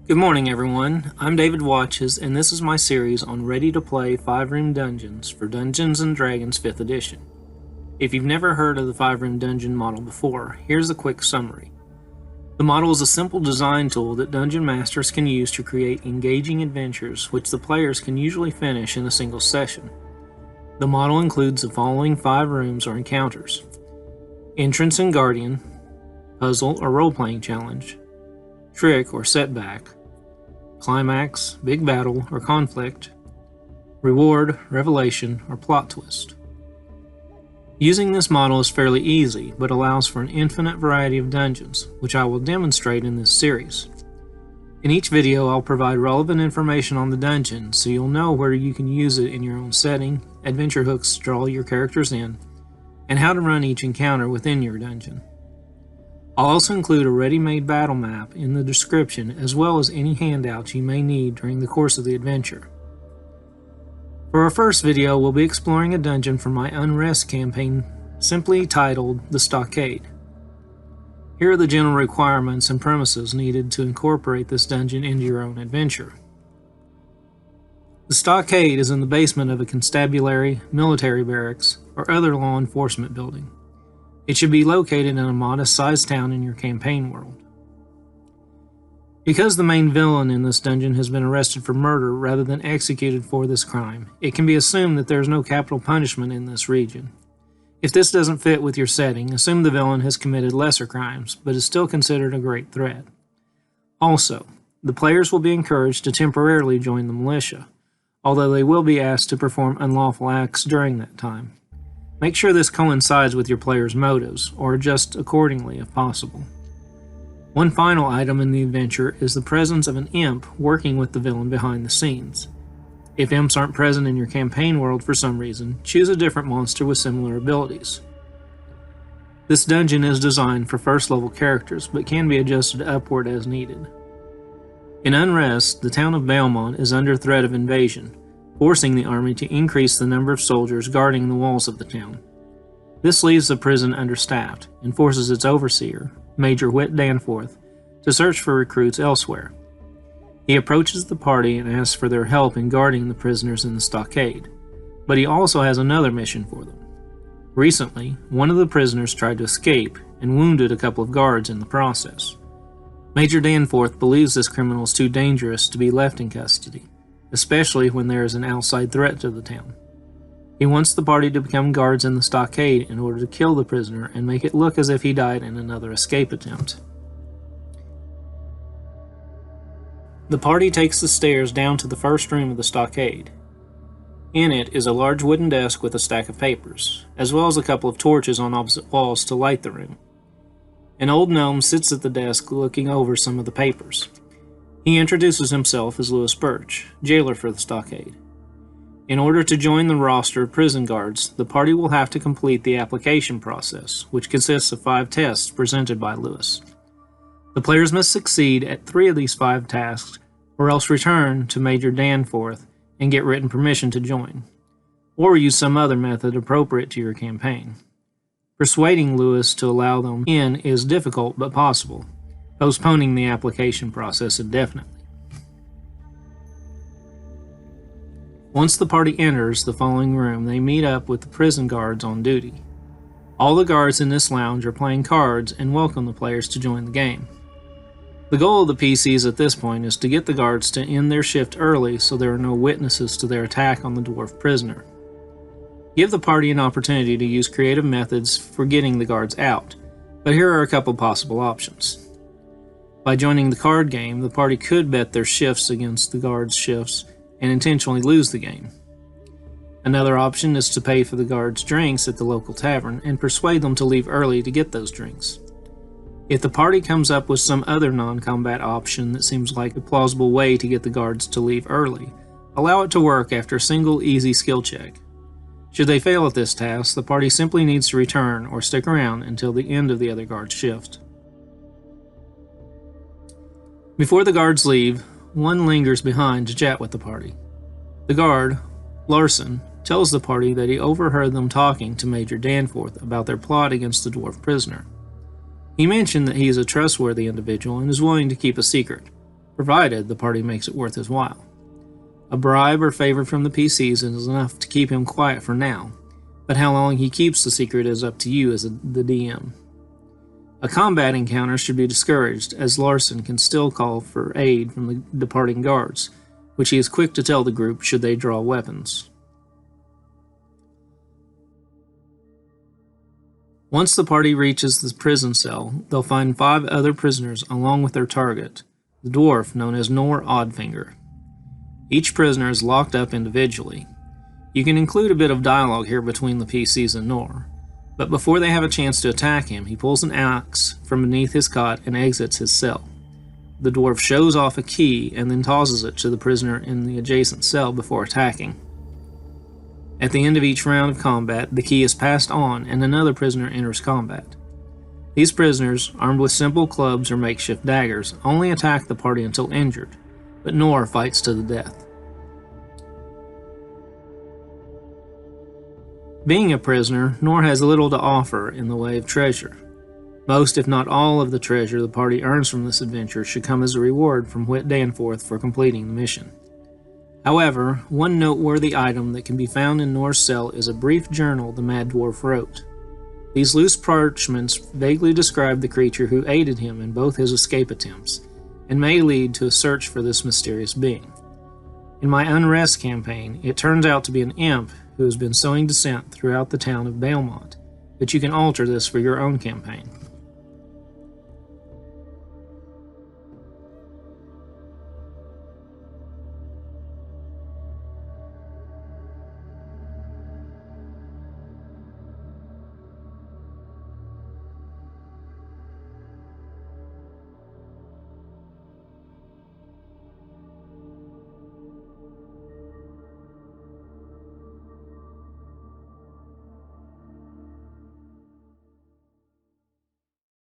Good morning, everyone. I'm David Watches, and this is my series on ready-to-play 5-room dungeons for Dungeons & Dragons 5th edition. If you've never heard of the 5-room dungeon model before, here's a quick summary. The model is a simple design tool that dungeon masters can use to create engaging adventures which the players can usually finish in a single session. The model includes the following 5 rooms or encounters: Entrance and Guardian, Puzzle or Role-Playing Challenge, Trick or Setback, Climax, Big Battle or Conflict, Reward, Revelation, or Plot Twist. Using this model is fairly easy, but allows for an infinite variety of dungeons, which I will demonstrate in this series. In each video, I'll provide relevant information on the dungeon so you'll know where you can use it in your own setting, adventure hooks to draw your characters in, and how to run each encounter within your dungeon. I'll also include a ready-made battle map in the description, as well as any handouts you may need during the course of the adventure. For our first video, we'll be exploring a dungeon from my Unrest campaign, simply titled The Stockade. Here are the general requirements and premises needed to incorporate this dungeon into your own adventure. The Stockade is in the basement of a constabulary, military barracks, or other law enforcement building. It should be located in a modest-sized town in your campaign world. Because the main villain in this dungeon has been arrested for murder rather than executed for this crime, it can be assumed that there is no capital punishment in this region. If this doesn't fit with your setting, assume the villain has committed lesser crimes, but is still considered a great threat. Also, the players will be encouraged to temporarily join the militia, although they will be asked to perform unlawful acts during that time. Make sure this coincides with your players' motives, or adjust accordingly if possible. One final item in the adventure is the presence of an imp working with the villain behind the scenes. If imps aren't present in your campaign world for some reason, choose a different monster with similar abilities. This dungeon is designed for first level characters, but can be adjusted upward as needed. In Unrest, the town of Belmont is under threat of invasion, forcing the army to increase the number of soldiers guarding the walls of the town. This leaves the prison understaffed and forces its overseer, Major Whit Danforth, to search for recruits elsewhere. He approaches the party and asks for their help in guarding the prisoners in the stockade, but he also has another mission for them. Recently, one of the prisoners tried to escape and wounded a couple of guards in the process. Major Danforth believes this criminal is too dangerous to be left in custody, especially when there is an outside threat to the town. He wants the party to become guards in the stockade in order to kill the prisoner and make it look as if he died in another escape attempt. The party takes the stairs down to the first room of the stockade. In it is a large wooden desk with a stack of papers, as well as a couple of torches on opposite walls to light the room. An old gnome sits at the desk looking over some of the papers. He introduces himself as Lewis Birch, jailer for the stockade. In order to join the roster of prison guards, the party will have to complete the application process, which consists of 5 tests presented by Lewis. The players must succeed at 3 of these 5 tasks, or else return to Major Danforth and get written permission to join, or use some other method appropriate to your campaign. Persuading Lewis to allow them in is difficult but possible, postponing the application process indefinitely. Once the party enters the following room, they meet up with the prison guards on duty. All the guards in this lounge are playing cards and welcome the players to join the game. The goal of the PCs at this point is to get the guards to end their shift early so there are no witnesses to their attack on the dwarf prisoner. Give the party an opportunity to use creative methods for getting the guards out, but here are a couple possible options. By joining the card game, the party could bet their shifts against the guards' shifts and intentionally lose the game. Another option is to pay for the guards' drinks at the local tavern and persuade them to leave early to get those drinks. If the party comes up with some other non-combat option that seems like a plausible way to get the guards to leave early, allow it to work after a single easy skill check. Should they fail at this task, the party simply needs to return or stick around until the end of the other guard's shift. Before the guards leave, one lingers behind to chat with the party. The guard, Larson, tells the party that he overheard them talking to Major Danforth about their plot against the dwarf prisoner. He mentioned that he is a trustworthy individual and is willing to keep a secret, provided the party makes it worth his while. A bribe or favor from the PCs is enough to keep him quiet for now, but how long he keeps the secret is up to you as the DM. A combat encounter should be discouraged, as Larson can still call for aid from the departing guards, which he is quick to tell the group should they draw weapons. Once the party reaches the prison cell, they'll find 5 other prisoners along with their target, the dwarf known as Nor Oddfinger. Each prisoner is locked up individually. You can include a bit of dialogue here between the PCs and Nor, but before they have a chance to attack him, he pulls an axe from beneath his cot and exits his cell. The dwarf shows off a key and then tosses it to the prisoner in the adjacent cell before attacking. At the end of each round of combat, the key is passed on and another prisoner enters combat. These prisoners, armed with simple clubs or makeshift daggers, only attack the party until injured, but Nor fights to the death. Being a prisoner, Nor has little to offer in the way of treasure. Most, if not all, of the treasure the party earns from this adventure should come as a reward from Whit Danforth for completing the mission. However, one noteworthy item that can be found in Nor's cell is a brief journal the Mad Dwarf wrote. These loose parchments vaguely describe the creature who aided him in both his escape attempts, and may lead to a search for this mysterious being. In my Unrest campaign, it turns out to be an imp who has been sowing dissent throughout the town of Balemont, but you can alter this for your own campaign.